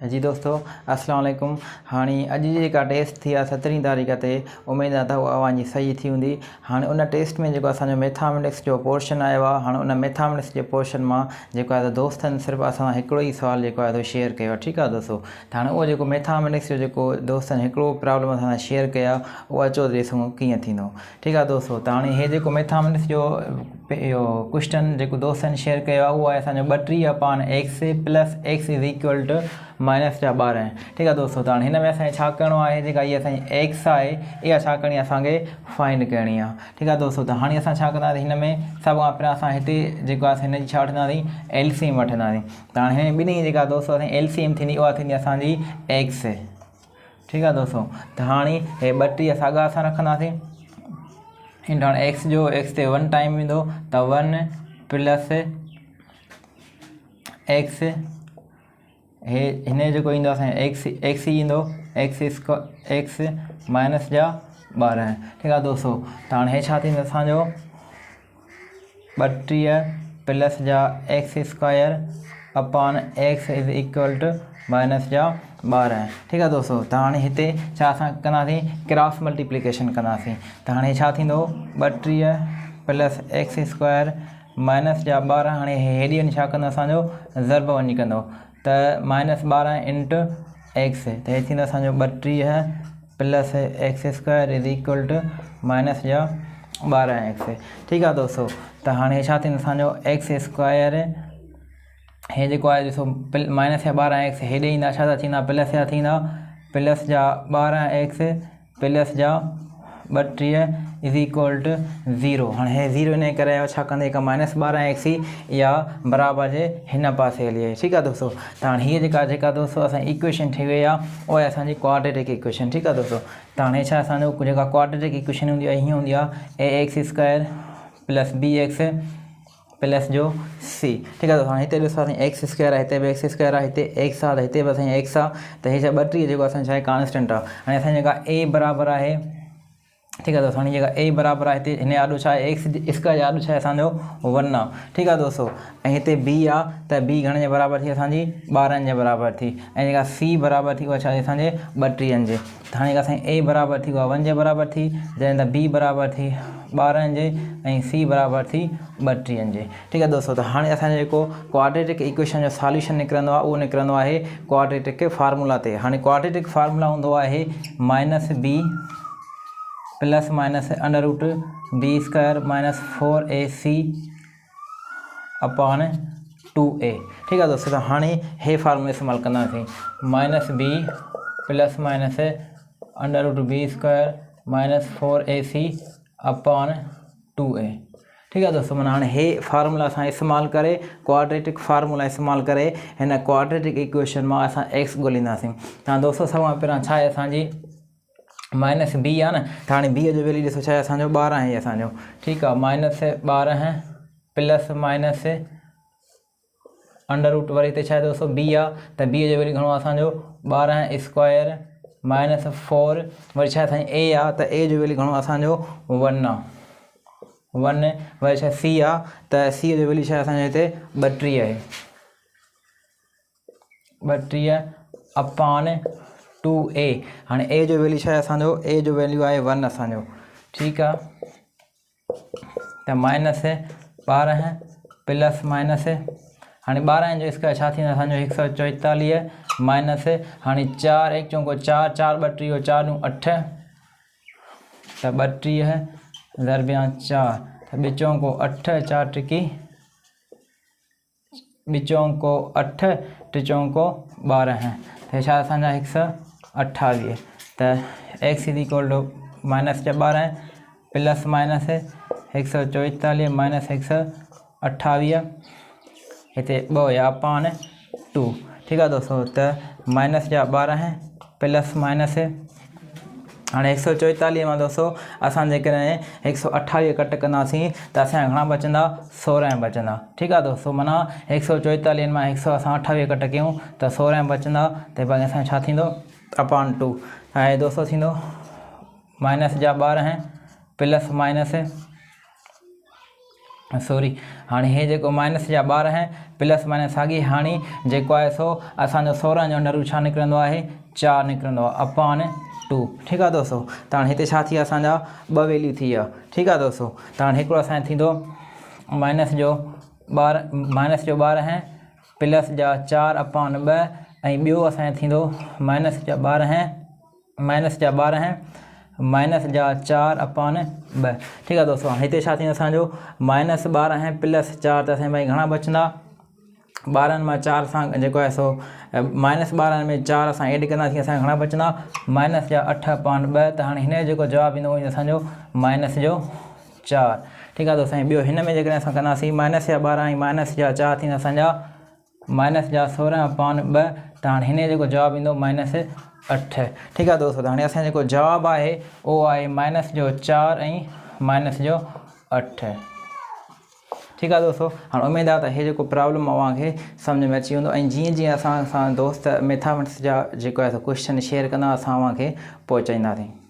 जी दोस्तों अस्सलाम वालेकुम। हाणे अॼु जेका टेस्ट थी आहे 17 तारीख़ ते उमेद आहे त उहा अवांजी सही थी हूंदी। हाणे उन टेस्ट में जेको असांजो मैथामेटिक्स जो पोर्शन आयो आहे, हाणे उन मैथामेटिक्स जे पोर्शन मां जेको आहे त दोस्तनि सिर्फ़ु असां हिकिड़ो ई सुवालु जेको आहे शेयर कयो आहे। ठीकु आहे दोस्तों, त हाणे उहो जेको मैथामेटिक्स जो जेको दोस्तनि हिकिड़ो प्रॉब्लम असां शेयर कया उहा अचो ॾिसूं कीअं थींदो। ठीकु आहे दोस्तों, त हाणे हे जेको मैथामेटिक्स जो इहो क्वेश्चन जेको दोस्तनि शेयर कयो आहे उहो आहे असांजो 32/x plus x is equal to -12। ठीकु आहे दोस्तों, त हाणे हिन में असांखे छा करिणो आहे, जेका इहा असांजी एक्स आहे इहा छा करणी आहे, असांखे फाइंड करणी आहे। ठीकु आहे दोस्तों, त हाणे असां छा कंदासीं, हिन में सभु खां पहिरियों असां हिते जेको आहे हिनजी छा वठंदासीं, LCM वठंदासीं। त हाणे हिन ॿिन्ही जेका दोस्तों असांजी LCM थींदी उहा थींदी असांजी एक्स। ठीकु आहे दोस्तों, त हाणे हे 32 साॻा असां रखंदासीं। हिन हाणे एक्स ते 1 टाइम ईंदो त 1 प्लस एक्स, हे हिन जेको ईंदो असांजो एक्स ई ईंदो, एक्स माइनस जा 12। ठीकु आहे दोस्तों, त हाणे हे छा थींदो असांजो 32 प्लस जा x square upon x is equal to minus जा 12। ठीकु आहे दोस्तों, त हाणे हिते छा असां कंदासीं, क्रॉस मल्टीप्लिकेशन कंदासीं। त हाणे छा थींदो 32 प्लस एक्स स्क्वायर माइनस जा 12। हाणे हेॾी वञी छा कंदो असांजो ज़रब वञी कंदो, त -12 इंटू एक्स, त हे थींदो असांजो 32 plus x square is equal to minus जा 12x। ठीकु आहे दोस्तों, त हाणे छा थींदो असांजो एक्स स्क्वायर, हे जेको आहे ॾिसो माइनस जा 12x हेॾे ईंदा छा था थींदा, प्लस जा थींदा, प्लस जा 12x प्लस जा 32 इज़ इक्वल टू 0। हाणे हे 0 इन करे आयो छा कंदे, हिकु -12x ई इहा बराबरि जे हिन पासे हली आहे। ठीकु आहे दोस्तों, त हाणे हीअ जेका दोस्तों असांजी इक्वेशन ठही वई आहे उहा आहे असांजी क्वाड्रेटिक इक्वेशन। ठीकु आहे दोस्तों, त हाणे छा असांजो जेका क्वाड्रेटिक इक्वेशन हूंदी आहे हीअं हूंदी आहे ax square plus bx plus जो c। ठीकु आहे दोस्तों, हाणे हिते ॾिसो असांजी एक्स स्क्वायर आहे, हिते बि एक्स स्क्वायर आहे, हिते एक्स आहे, त हिते बि असांजी एक्स आहे, त हे छा 32 जेको असांजो छा आहे कॉन्स्टेंट आहे। हाणे असांजी जेका a बराबरि आहे, ठीकु आहे दोस्तों, हाणे जेका a बराबरि आहे हिते हिन आॾो छा आहे एक्स स्क्वायर जो आॾो छा आहे असांजो 1 आहे। ठीकु आहे दोस्तों, ऐं हिते b आहे, त b घणे जे बराबरि थी, असांजी 12 जे बराबरि थी, ऐं जेका c बराबरि थी उहा छा आहे असांजे 32 जे। त हाणे जेका असांजी a बराबरि थी उहा 1 जे बराबरि थी, जंहिं त b बराबरि थी 12 जे ऐं c बराबरि थी 32 जे। ठीकु आहे दोस्तों, त हाणे असांजो जेको क्वाड्रेटिक इक्वेशन जो सॉल्यूशन निकिरंदो आहे उहो निकिरंदो आहे क्वाड्रेटिक फार्मूला ते। हाणे क्वाड्रेटिक फार्मूला हूंदो आहे -b plus minus √b square minus 4ac upon 2a। ठीकु आहे दोस्तों, त हाणे हे फार्मूला इस्तेमालु कंदासीं, -b plus minus √b square minus 4ac upon 2a। ठीकु आहे दोस्तों, माना हाणे हे फार्मूला असां इस्तेमालु करे, क्वाड्रेटिक फार्मूला इस्तेमालु करे हिन क्वाड्रेटिक इक्वेशन मां असां एक्स ॻोल्हींदासीं। त दोस्तों सभ खां पहिरियों छा आहे असांजी -b आहे न, त हाणे b जो वैल्यू ॾिसो छा आहे असांजो 12 आहे असांजो। ठीकु आहे, -12 प्लस माइनस √ वरी हिते छा आहे दोस्तों b आहे, त b जो वैल्यू घणो आहे असांजो 12 स्क्वायर माइनस 4, वरी छा असांजी a आहे, त a जो वैल्यू घणो आहे असांजो 1 आहे, 1, वरी छा c आहे, त c जो वैल्यू छा आहे असांजो हिते 32 आहे, 32 अपॉन 2a। हाणे a जो वैल्यू छा आहे असांजो, a जो वैल्यू आहे 1 असांजो। ठीकु आहे, त -12 प्लस माइनस, हाणे 12 जो स्क्वायर छा थींदो असांजो 144 माइनस, हाणे 4 1 चौको 4, 4 32 4 × 8, त 32 ज़रबिया 4, त 2 चौको 8 4 टिकी 2 चौको 8 3 चौको 12, त छा असांजा 128। त x is equal to minus जा 12 प्लस माइनस 144 माइनस 128, हिते 2 या अपॉन 2। ठीकु आहे दोस्तों, त माइनस जा 12 प्लस माइनस, हाणे 144 मां दोस्तों असां जेकॾहिं 128 कट कंदासीं त असांजा घणा बचंदा, 16 बचंदा। ठीकु आहे दोस्तों, माना 144 मां 128 कट कयूं त 16 बचंदा, त भाई असांजो छा थींदो अपॉन 2। ऐं दोस्तों थींदो माइनस जा 12 प्लस माइनस सॉरी हाँ हे जो माइनस जा 12 हैं प्लस माइनस साॻी हाणे जेको आहे सो असांजो 16 जो अंडर रूट छा निकिरंदो आहे 4 निकिरंदो आहे अपॉन 2 ठीकु आहे दोस्तों। त हाणे हिते छा थी विया असांजा 2 वैल्यू थी विया ठीकु आहे दोस्तों। त हाणे हिकिड़ो असांजो थींदो माइनस जो 12 हैं प्लस जा 4 अपॉन 2 ऐं ॿियो असांजो थींदो माइनस जा 12 हैं माइनस जा 4 अपॉन 2 ठीक है दोस्तों। हिते छा थींदो असांजो माइनस 12 हैं प्लस 4 त असांजे भाई घणा बचंदा 12 में 4 सां जेको आहे सो माइनस 12 में 4 असां ऐड कंदासीं असांखे घणा बचंदा माइनस जा 8 अपॉन 2 त हाणे हिन जो जेको जवाबु ईंदो उहो असांजो माइनस जो 4 ठीक है दोस्तों। ॿियो हिन में जेकॾहिं असां कंदासीं माइनस जा 12 ऐं माइनस जा 4 थींदा असांजा माइनस जा 16 अपॉन 2 त हाणे हिन जो जेको जवाबु ईंदो माइनस 8 ठीक है दोस्तों। त हाणे असांजो जेको जवाबु आहे उहो आहे माइनस जो 4 ऐं माइनस जो 8 ठीक है दोस्तों। हाँ उम्मीद आहे त हे जेको प्रॉब्लम अव्हांखे सम्झ में अची वेंदो ऐं जीअं जीअं असां दोस्त मैथमेटिक्स जा जेको आहे क्वेश्चन शेयर कंदा असां अव्हांखे पहुचाईंदासीं।